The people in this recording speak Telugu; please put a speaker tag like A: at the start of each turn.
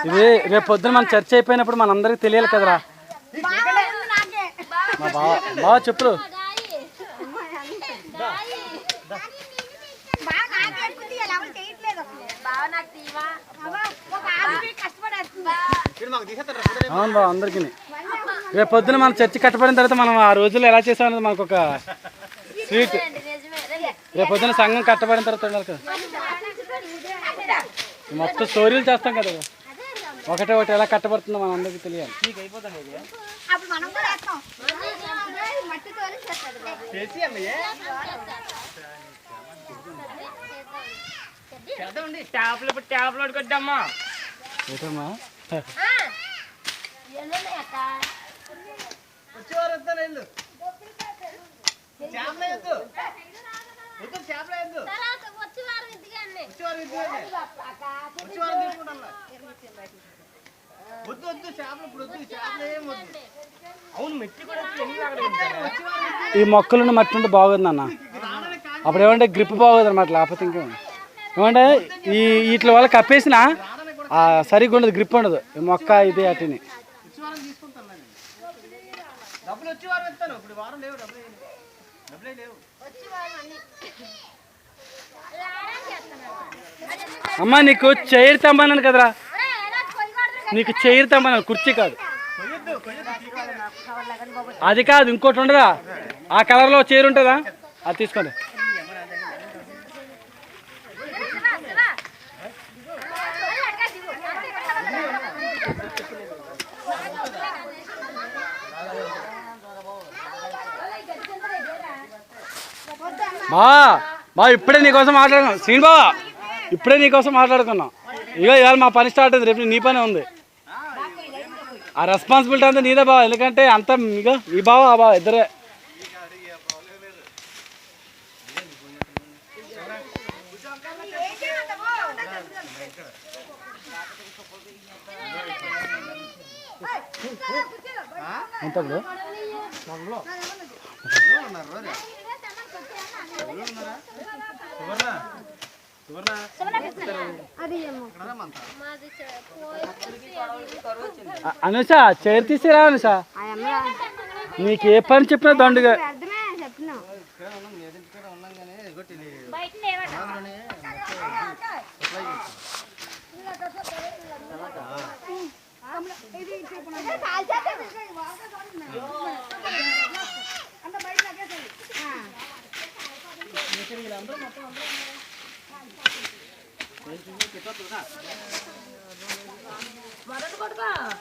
A: ఇది రేపు పొద్దున మన చర్చ అయిపోయినప్పుడు మనందరికి తెలియాలి కదరా. మా బావ చెప్పులు అవును బావ అందరికి. రేపు పొద్దున మన చర్చి కట్టబడిన తర్వాత మనం ఆ రోజుల్లో ఎలా చేసామనేది మనకు ఒక స్వీట్. రేపు పొద్దున సంఘం కట్టబడిన తర్వాత ఉండాలి కదా, మొత్తం స్టోరీలు చేస్తాం కదా. ఒకటే ఒకటి ఎలా కట్టబడుతుందో మన అందరికి తెలియాలి. ఏంటమ్మా ఈ మొక్కలను మట్టి ఉంటే బాగుంది అన్న. అప్పుడు ఏమంటే గ్రిప్ బాగోదు అనమాట. లేకపోతే ఇంకా ఏమంటే ఈ వీటి వల్ల కప్పేసిన సరిగ్గా ఉండదు, గ్రిప్ ఉండదు ఈ మొక్క ఇది అటుని. అమ్మా నీకు చైర్ తెమ్మన్నాను కదరా, నీకు చైర్ తెమ్మన్నాను, కుర్చీ కాదు. అది కాదు ఇంకోటి ఉండదా, ఆ కలర్లో చైర్ ఉంటుందా, అది తీసుకోండి. బా ఇప్పుడే నీకోసం మాట్లాడుకున్నాం శ్రీను బాబా, ఇప్పుడే నీకోసం మాట్లాడుకున్నాం. ఇక ఇవాళ మా పని స్టార్ట్ అయింది, రేపు నీ పనే ఉంది. ఆ రెస్పాన్సిబిలిటీ అంతా నీదే బావ, ఎందుకంటే అంతా ఇక ఈ బావ ఆ బావ ఇద్దరే. ఎంత అనుష చైర్ తీసిరా అనుష, నీకు ఏ పని చెప్పినా దండుగా.